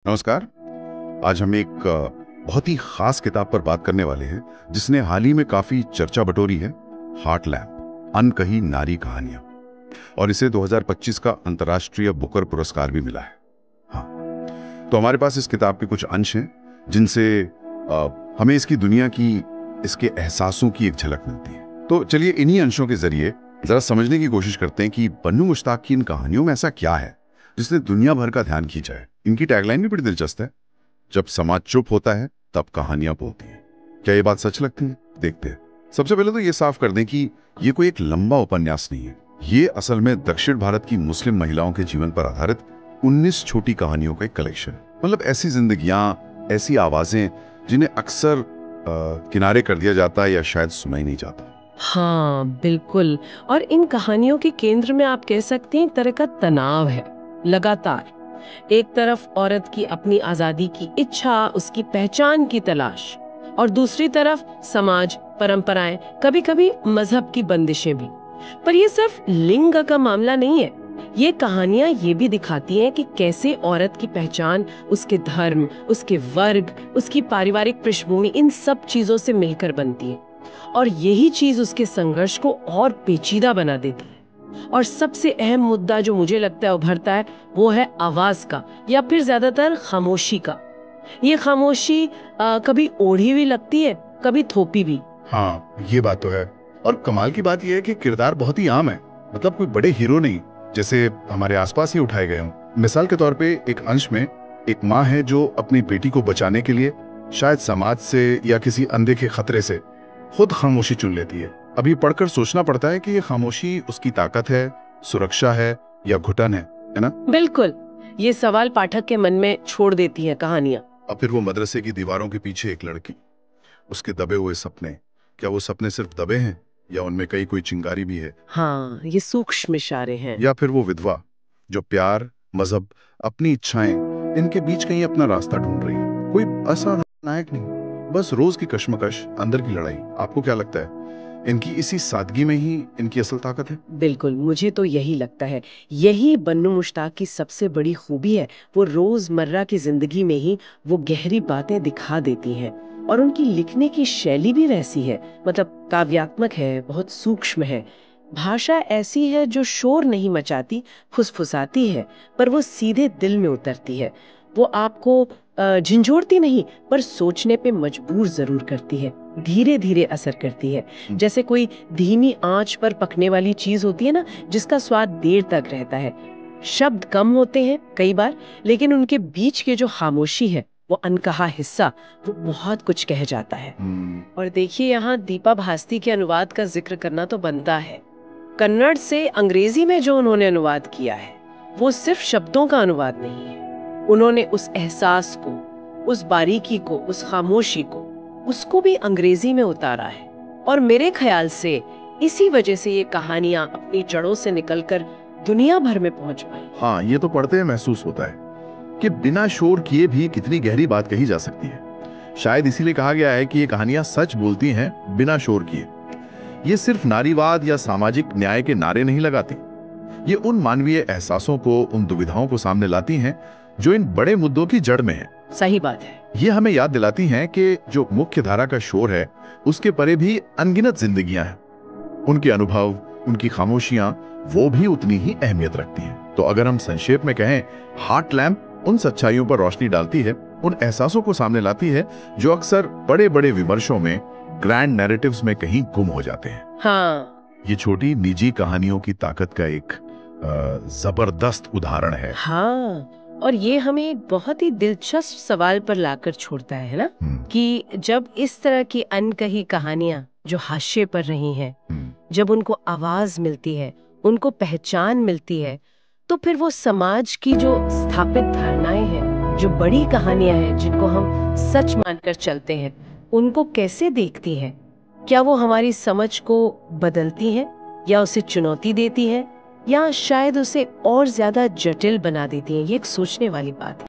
नमस्कार। आज हम एक बहुत ही खास किताब पर बात करने वाले हैं जिसने हाल ही में काफी चर्चा बटोरी है। हार्टलैम्प, अनकही नारी कहानियां। और इसे 2025 का अंतर्राष्ट्रीय बुकर पुरस्कार भी मिला है। हाँ, तो हमारे पास इस किताब के कुछ अंश हैं जिनसे हमें इसकी दुनिया की, इसके एहसासों की एक झलक मिलती है। तो चलिए इन्हीं अंशों के जरिए जरा समझने की कोशिश करते हैं कि बन्नू मुश्ताक की इन कहानियों में ऐसा क्या है जिसने दुनिया भर का ध्यान खींचा है। इनकी टैगलाइन भी बड़ी दिलचस्प है, जब समाज चुप होता है तब कहानियां बोलती हैं। क्या ये बात सच लगती है? देखते हैं। सबसे पहले तो ये साफ कर दें कि ये कोई एक लंबा उपन्यास नहीं है। ये असल में दक्षिण भारत की मुस्लिम महिलाओं के जीवन पर आधारित 19 छोटी कहानियों का एक कलेक्शन। मतलब ऐसी जिंदगियां, ऐसी आवाजें जिन्हें अक्सर किनारे कर दिया जाता है या शायद सुना ही नहीं जाता। हाँ बिल्कुल। और इन कहानियों के केंद्र में आप कह सकते हैं एक तरह का तनाव है। लगातार एक तरफ औरत की अपनी आजादी की इच्छा, उसकी पहचान की तलाश, और दूसरी तरफ समाज, परंपराएं, कभी-कभी मजहब की बंदिशें भी। पर ये सिर्फ लिंग का मामला नहीं है। ये कहानियां ये भी दिखाती हैं कि कैसे औरत की पहचान उसके धर्म, उसके वर्ग, उसकी पारिवारिक पृष्ठभूमि, इन सब चीजों से मिलकर बनती है। और यही चीज उसके संघर्ष को और पेचीदा बना देती है। और सबसे अहम मुद्दा जो मुझे लगता है उभरता है, वो है आवाज का, या फिर ज्यादातर खामोशी का। ये खामोशी कभी ओढ़ी हुई लगती है, कभी थोपी भी। हाँ, ये बात तो है। और कमाल की बात यह है कि किरदार बहुत ही आम है। मतलब कोई बड़े हीरो नहीं, जैसे हमारे आसपास ही उठाए गए हों। मिसाल के तौर पे एक अंश में एक माँ है जो अपनी बेटी को बचाने के लिए शायद समाज से या किसी अनदेखे खतरे से खुद खामोशी चुन लेती है। अभी पढ़कर सोचना पड़ता है कि ये खामोशी उसकी ताकत है, सुरक्षा है या घुटन है ना? बिल्कुल। ये सवाल पाठक के मन में छोड़ देती है कहानियां। और फिर वो मदरसे की दीवारों के पीछे एक लड़की, उसके दबे हुए सपने। क्या वो सपने सिर्फ दबे हैं या उनमें कई कोई चिंगारी भी है? हाँ, ये सूक्ष्म इशारे हैं। या फिर वो विधवा जो प्यार, मजहब, अपनी इच्छाएं, इनके बीच कहीं अपना रास्ता ढूंढ रही है। कोई असाधारण नायक नहीं, बस रोज की कश्मकश, अंदर की लड़ाई। आपको क्या लगता है, इनकी इसी सादगी में ही इनकी असल ताकत है? बिल्कुल, मुझे तो यही लगता है। यही बन्नू मुश्ताक की सबसे बड़ी खूबी है। वो रोजमर्रा की जिंदगी में ही वो गहरी बातें दिखा देती हैं। और उनकी लिखने की शैली भी वैसी है, मतलब काव्यात्मक है, बहुत सूक्ष्म है। भाषा ऐसी है जो शोर नहीं मचाती, फुसफुसाती है, पर वो सीधे दिल में उतरती है। वो आपको झिंझोड़ती नहीं, पर सोचने पे मजबूर जरूर करती है, धीरे धीरे असर करती है। जैसे कोई धीमी आंच पर पकने वाली चीज होती है ना, जिसका स्वाद देर तक रहता है। शब्द कम होते हैं कई बार, लेकिन उनके बीच के जो खामोशी है, वो अनकहा हिस्सा, वो बहुत कुछ कह जाता है। और देखिए, यहाँ दीपा भास्ती के अनुवाद का जिक्र करना तो बनता है। कन्नड़ से अंग्रेजी में जो उन्होंने अनुवाद किया है, वो सिर्फ शब्दों का अनुवाद नहीं है। उन्होंने उस एहसास को, उस बारीकी को, उस खामोशी को, उसको भी अंग्रेजी में उतारा है। और मेरे ख्याल से इसी वजह से ये कहानियां अपनी जड़ों से निकलकर दुनिया भर में पहुंच पाई। हाँ, ये तो पढ़ते ही महसूस होता है कि बिना शोर किए भी कितनी गहरी बात कही जा सकती है। शायद इसीलिए कहा गया है कि ये कहानियां सच बोलती हैं बिना शोर किए। ये सिर्फ नारीवाद या सामाजिक न्याय के नारे नहीं लगाती, ये उन मानवीय एहसासों को, उन दुविधाओं को सामने लाती हैं जो इन बड़े मुद्दों की जड़ में है। सही बात है। ये हमें याद दिलाती हैं कि जो मुख्य धारा का शोर है, उसके परे भी अनगिनत जिंदगियां हैं। उनके अनुभव, उनकी खामोशियां, वो भी उतनी ही अहमियत रखती हैं। तो अगर हम संक्षेप में कहें, हार्ट लैम्प उन सच्चाइयों पर रोशनी डालती है, उन एहसासों को सामने लाती है जो अक्सर बड़े बड़े विमर्शों में, ग्रैंड नैरेटिव्स में कहीं गुम हो जाते हैं। हाँ। ये छोटी निजी कहानियों की ताकत का एक जबरदस्त उदाहरण है। हाँ, और ये हमें एक बहुत ही दिलचस्प सवाल पर लाकर छोड़ता है ना, कि जब इस तरह की अनकही कहानियां जो हाशिए पर रही हैं, जब उनको आवाज मिलती है, उनको पहचान मिलती है, तो फिर वो समाज की जो स्थापित धारणाएं हैं, जो बड़ी कहानियां हैं, जिनको हम सच मानकर चलते हैं, उनको कैसे देखती हैं? क्या वो हमारी समझ को बदलती हैं, या उसे चुनौती देती हैं, या शायद उसे और ज्यादा जटिल बना देती हैं? ये एक सोचने वाली बात है।